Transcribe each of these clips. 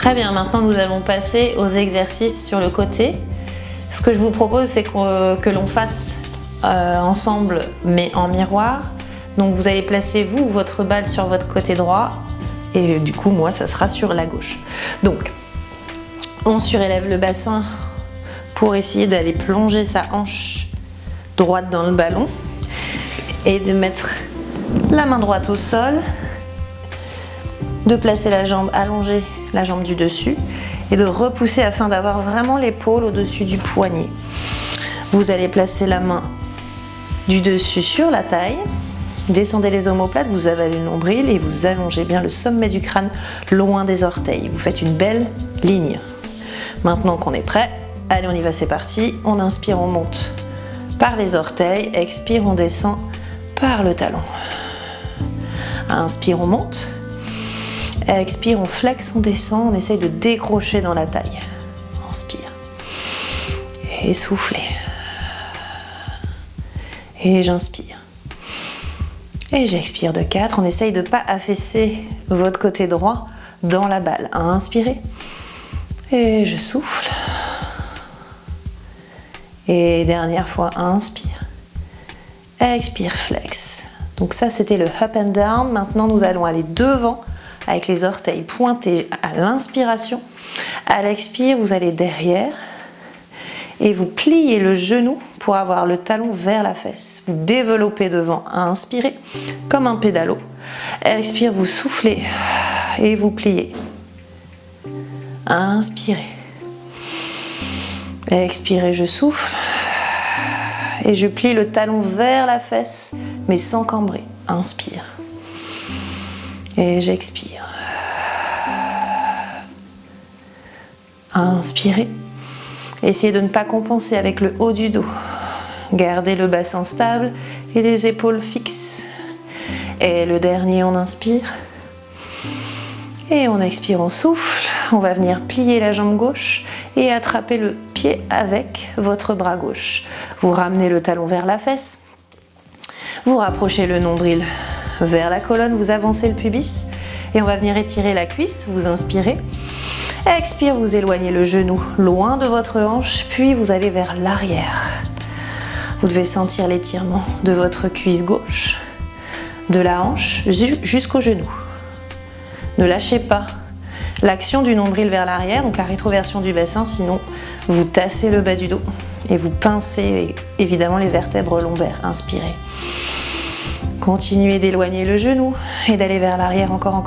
Très bien, maintenant nous allons passer aux exercices sur le côté. Ce que je vous propose, c'est que l'on fasse ensemble, mais en miroir. Donc vous allez placer votre balle sur votre côté droit, et du coup moi ça sera sur la gauche. Donc on surélève le bassin pour essayer d'aller plonger sa hanche droite dans le ballon et de mettre la main droite au sol, de placer la jambe allongée, la jambe du dessus, et de repousser afin d'avoir vraiment l'épaule au-dessus du poignet. Vous allez placer la main du dessus sur la taille, descendez les omoplates, vous avalez le nombril et vous allongez bien le sommet du crâne loin des orteils. Vous faites une belle ligne. Maintenant qu'on est prêt, allez on y va, c'est parti. On inspire, on monte par les orteils, expire, on descend par le talon. Inspire, on monte. Expire, on flexe, on descend, on essaye de décrocher dans la taille. Inspire. Et soufflez. Et j'inspire. Et j'expire de 4. On essaye de ne pas affaisser votre côté droit dans la balle. Inspirez. Et je souffle. Et dernière fois, inspire. Expire, flex. Donc ça, c'était le up and down. Maintenant, nous allons aller devant avec les orteils pointés à l'inspiration. À l'expire, vous allez derrière et vous pliez le genou pour avoir le talon vers la fesse. Vous développez devant, inspirez comme un pédalo. Expire, vous soufflez et vous pliez. Inspirez. Expirez, je souffle et je plie le talon vers la fesse mais sans cambrer. Inspire. Et j'expire. Inspirez. Essayez de ne pas compenser avec le haut du dos. Gardez le bassin stable et les épaules fixes. Et le dernier, on inspire. Et on expire, on souffle. On va venir plier la jambe gauche et attraper le pied avec votre bras gauche. Vous ramenez le talon vers la fesse. Vous rapprochez le nombril vers la colonne, vous avancez le pubis et on va venir étirer la cuisse. Vous inspirez, expire, vous éloignez le genou loin de votre hanche, puis vous allez vers l'arrière. Vous devez sentir l'étirement de votre cuisse gauche, de la hanche jusqu'au genou. Ne lâchez pas l'action du nombril vers l'arrière, donc la rétroversion du bassin, sinon vous tassez le bas du dos et vous pincez évidemment les vertèbres lombaires. Inspirez. Continuez d'éloigner le genou et d'aller vers l'arrière encore.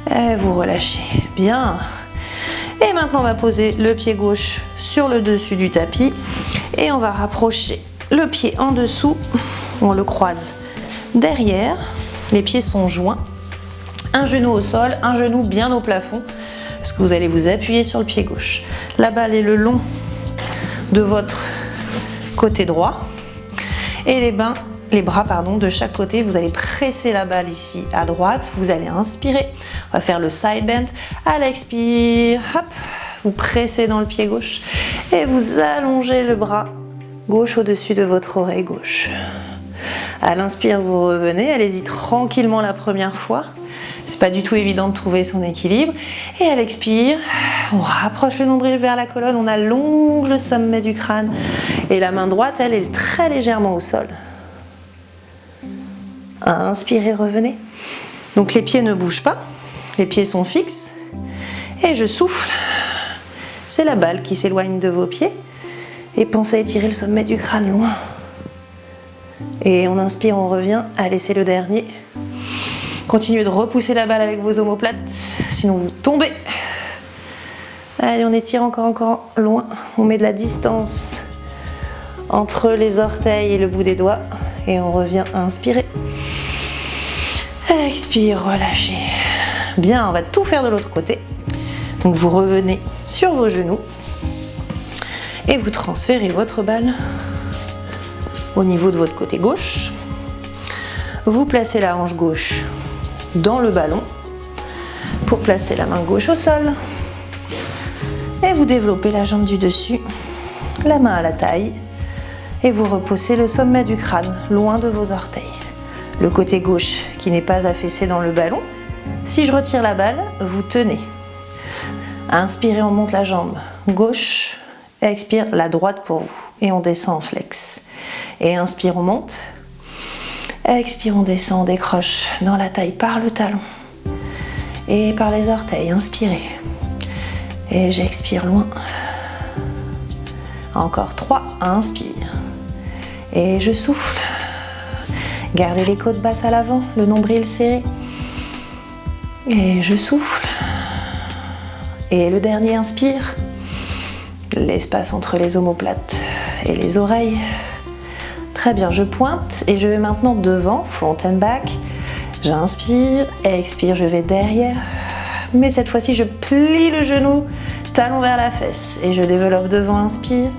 Et vous relâchez. Bien. Et maintenant, on va poser le pied gauche sur le dessus du tapis et on va rapprocher le pied en dessous. On le croise derrière. Les pieds sont joints. Un genou au sol, un genou bien au plafond parce que vous allez vous appuyer sur le pied gauche. La balle est le long de votre côté droit et les bras de chaque côté. Vous allez presser la balle ici à droite. Vous allez inspirer. On va faire le side bend. À l'expire, hop, vous pressez dans le pied gauche et vous allongez le bras gauche au-dessus de votre oreille gauche. À l'inspire, vous revenez. Allez-y tranquillement la première fois. C'est pas du tout évident de trouver son équilibre. Et à l'expire, on rapproche le nombril vers la colonne. On allonge le sommet du crâne. Et la main droite, elle est très légèrement au sol. Inspirez, revenez. Donc les pieds ne bougent pas, les pieds sont fixes. Et je souffle. C'est la balle qui s'éloigne de vos pieds. Et pensez à étirer le sommet du crâne loin. Et on inspire, on revient. Allez, c'est le dernier. Continuez de repousser la balle avec vos omoplates, sinon vous tombez. Allez, on étire encore loin. On met de la distance entre les orteils et le bout des doigts. Et on revient à inspirer. Expire, relâchez. Bien, on va tout faire de l'autre côté. Donc vous revenez sur vos genoux et vous transférez votre balle au niveau de votre côté gauche. Vous placez la hanche gauche dans le ballon pour placer la main gauche au sol. Et vous développez la jambe du dessus, la main à la taille. Et vous repoussez le sommet du crâne loin de vos orteils. Le côté gauche qui n'est pas affaissé dans le ballon Si je retire la balle, vous tenez. Inspirez, on monte la jambe gauche. Expire, la droite pour vous. Et on descend en flex. Et inspire, on monte. Expire, on descend, on décroche dans la taille par le talon. Et par les orteils, inspirez. Et j'expire loin. Encore 3, inspire. Et je souffle. Gardez les côtes basses à l'avant, le nombril serré. Et je souffle. Et le dernier, inspire. L'espace entre les omoplates et les oreilles. Très bien, je pointe et je vais maintenant devant, front and back. J'inspire, expire, je vais derrière. Mais cette fois-ci, je plie le genou, talon vers la fesse. Et je développe devant, inspire.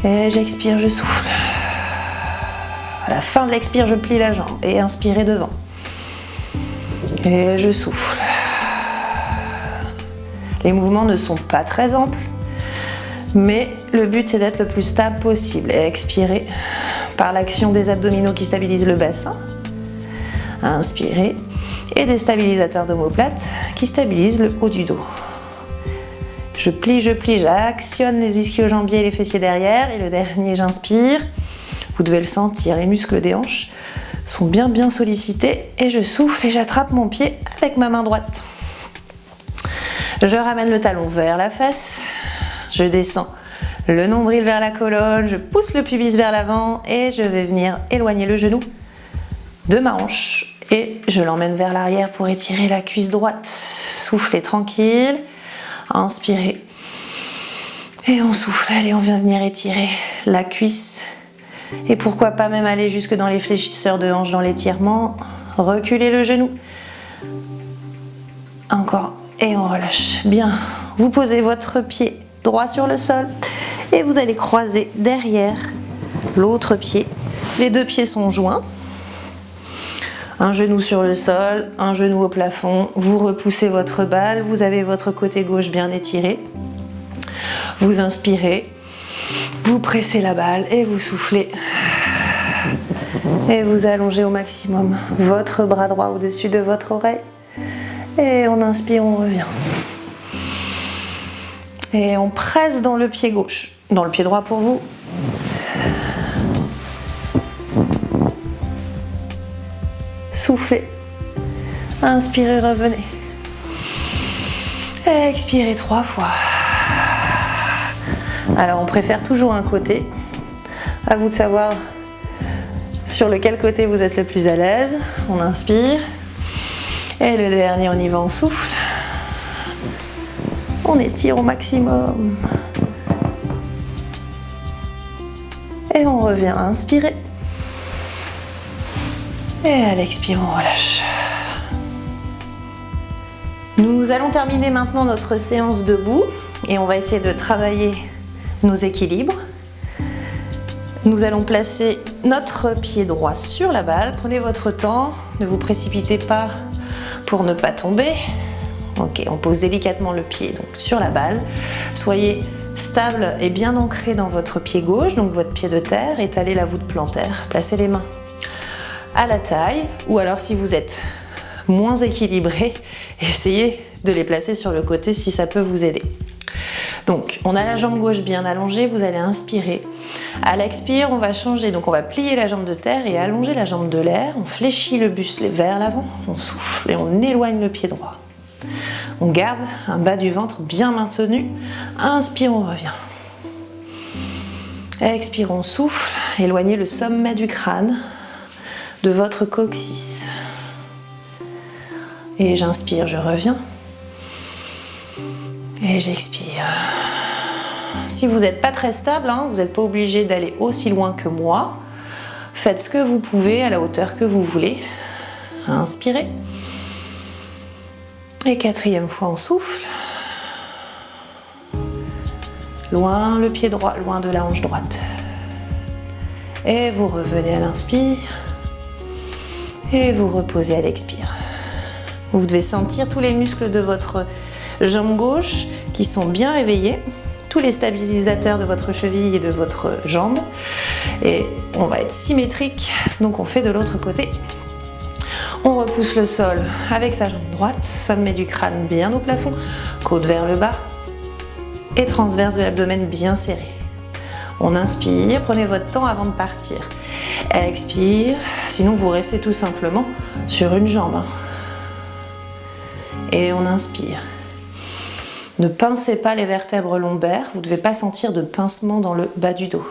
Et j'expire, je souffle. À la fin de l'expire, je plie la jambe et inspirez devant. Et je souffle. Les mouvements ne sont pas très amples, mais le but c'est d'être le plus stable possible. Et expirez par l'action des abdominaux qui stabilisent le bassin. Inspirez. Et des stabilisateurs d'omoplate qui stabilisent le haut du dos. Je plie, j'actionne les ischio-jambiers et les fessiers derrière. Et le dernier, j'inspire. Vous devez le sentir, les muscles des hanches sont bien sollicités. Et je souffle et j'attrape mon pied avec ma main droite. Je ramène le talon vers la fesse. Je descends le nombril vers la colonne. Je pousse le pubis vers l'avant et je vais venir éloigner le genou de ma hanche. Et je l'emmène vers l'arrière pour étirer la cuisse droite. Soufflez tranquille. Inspirez. Et on souffle. Allez, on vient venir étirer la cuisse. Et pourquoi pas même aller jusque dans les fléchisseurs de hanche dans l'étirement. Reculez le genou. Encore. Et on relâche. Bien. Vous posez votre pied droit sur le sol. Et vous allez croiser derrière l'autre pied. Les deux pieds sont joints. Un genou sur le sol, un genou au plafond. Vous repoussez votre balle. Vous avez votre côté gauche bien étiré. Vous inspirez. Vous pressez la balle et vous soufflez. Et vous allongez au maximum votre bras droit au-dessus de votre oreille. Et on inspire, on revient. Et on presse dans le pied gauche. Dans le pied droit pour vous. Soufflez. Inspirez, revenez. Expirez 3 fois. Alors on préfère toujours un côté. À vous de savoir sur lequel côté vous êtes le plus à l'aise. On inspire. Et le dernier, on y va, on souffle. On étire au maximum. Et on revient à inspirer. Et à l'expire, on relâche. Nous allons terminer maintenant notre séance debout et on va essayer de travailler nos équilibres. Nous allons placer notre pied droit sur la balle. Prenez votre temps, ne vous précipitez pas pour ne pas tomber. Ok, on pose délicatement le pied donc sur la balle. Soyez stable et bien ancré dans votre pied gauche, donc votre pied de terre. Étalez la voûte plantaire. Placez les mains à la taille, ou alors si vous êtes moins équilibré, essayez de les placer sur le côté si ça peut vous aider. Donc on a la jambe gauche bien allongée, vous allez inspirer. À l'expire, on va changer, donc on va plier la jambe de terre et allonger la jambe de l'air. On fléchit le buste vers l'avant, on souffle et on éloigne le pied droit. On garde un bas du ventre bien maintenu. Inspire, on revient. Expire, on souffle. Éloignez le sommet du crâne de votre coccyx. Et j'inspire, je reviens. Et j'expire. Si vous n'êtes pas très stable, vous n'êtes pas obligé d'aller aussi loin que moi. Faites ce que vous pouvez à la hauteur que vous voulez. Inspirez. Et 4e fois, on souffle. Loin le pied droit, loin de la hanche droite. Et vous revenez à l'inspire. Et vous reposez à l'expire. Vous devez sentir tous les muscles de votre jambe gauche qui sont bien réveillés, tous les stabilisateurs de votre cheville et de votre jambe. Et on va être symétrique, donc on fait de l'autre côté. On repousse le sol avec sa jambe droite, sommet du crâne bien au plafond, côte vers le bas et transverse de l'abdomen bien serré. On inspire, prenez votre temps avant de partir. Expire, sinon vous restez tout simplement sur une jambe. Et on inspire. Ne pincez pas les vertèbres lombaires, vous ne devez pas sentir de pincement dans le bas du dos.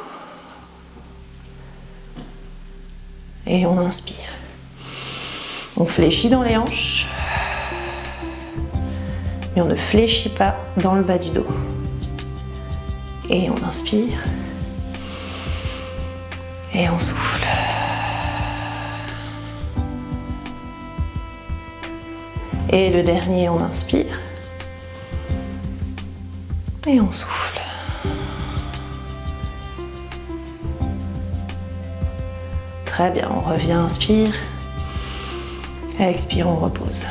Et on inspire. On fléchit dans les hanches, mais on ne fléchit pas dans le bas du dos. Et on inspire. Et on souffle. Et le dernier, on inspire. Et on souffle. Très bien, on revient, inspire. Expire, on repose.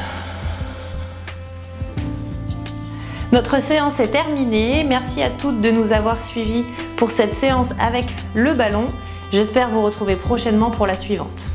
Notre séance est terminée. Merci à toutes de nous avoir suivis pour cette séance avec le ballon. J'espère vous retrouver prochainement pour la suivante.